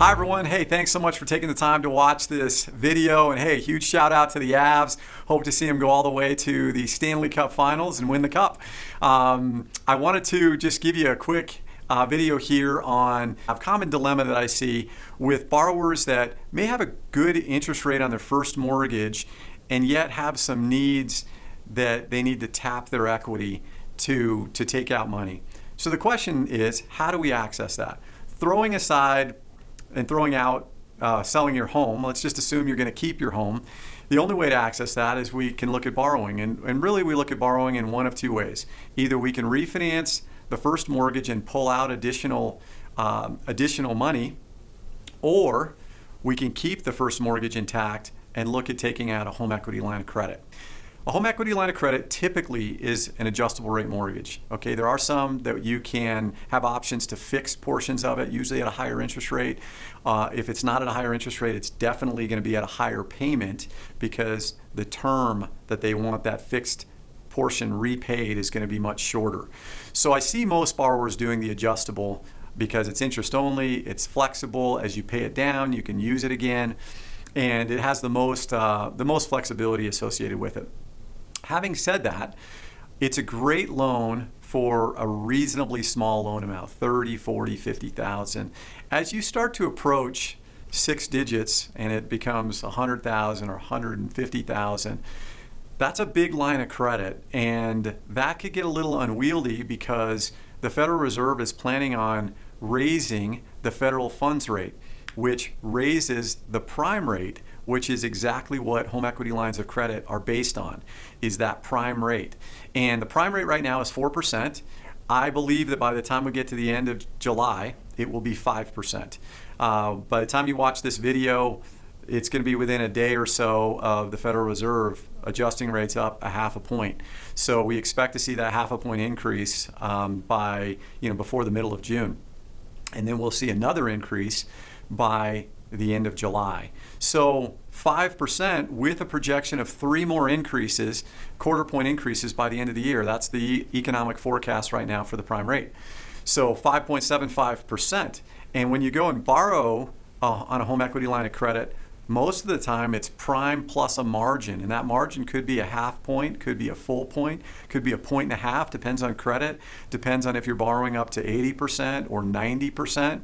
Hi everyone, hey, thanks so much for taking the time to watch this video, and hey, huge shout out to the Avs. Hope to see them go all the way to the Stanley Cup Finals and win the cup. I wanted to just give you a quick video here on a common dilemma that I see with borrowers that may have a good interest rate on their first mortgage and yet have some needs that they need to tap their equity to take out money. So the question is, how do we access that? Throwing aside and throwing out selling your home, let's just assume you're going to keep your home. The only way to access that is we can look at borrowing. And really we look at borrowing in one of two ways. Either we can refinance the first mortgage and pull out additional money, or we can keep the first mortgage intact and look at taking out a home equity line of credit. A home equity line of credit typically is an adjustable rate mortgage. Okay, there are some that you can have options to fix portions of it, usually at a higher interest rate. If it's not at a higher interest rate, it's definitely going to be at a higher payment because the term that they want that fixed portion repaid is going to be much shorter. So I see most borrowers doing the adjustable because it's interest only, it's flexible. As you pay it down, you can use it again, and it has the most flexibility associated with it. Having said that, it's a great loan for a reasonably small loan amount, 30, 40, 50,000. As you start to approach six digits and it becomes 100,000 or 150,000, that's a big line of credit, and that could get a little unwieldy because the Federal Reserve is planning on raising the federal funds rate, which raises the prime rate, which is exactly what home equity lines of credit are based on, is that prime rate. And the prime rate right now is 4%. I believe that by the time we get to the end of July, it will be 5%. By the time you watch this video, it's going to be within a day or so of the Federal Reserve adjusting rates up a half a point. So we expect to see that half a point increase before the middle of June. And then we'll see another increase by the end of July. So 5% with a projection of 3 more increases, quarter point increases by the end of the year. That's the economic forecast right now for the prime rate. So 5.75%. And when you go and borrow on a home equity line of credit, most of the time it's prime plus a margin, and that margin could be a half point, could be a full point, could be a point and a half, depends on credit, depends on if you're borrowing up to 80% or 90%.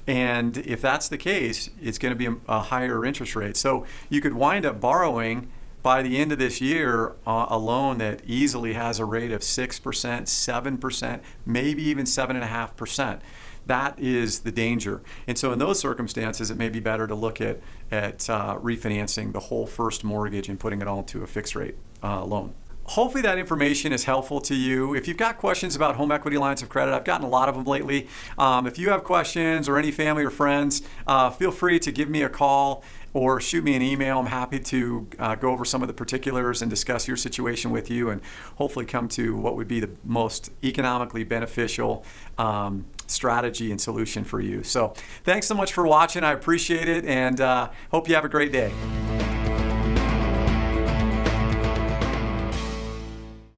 And if that's the case, it's going to be a higher interest rate. So you could wind up borrowing by the end of this year a loan that easily has a rate of 6%, 7%, maybe even 7.5%. That is the danger. And so in those circumstances, it may be better to look at refinancing the whole first mortgage and putting it all to a fixed rate loan. Hopefully that information is helpful to you. If you've got questions about home equity lines of credit, I've gotten a lot of them lately. If you have questions or any family or friends, feel free to give me a call or shoot me an email. I'm happy to go over some of the particulars and discuss your situation with you and hopefully come to what would be the most economically beneficial strategy and solution for you. So thanks so much for watching. I appreciate it, and hope you have a great day.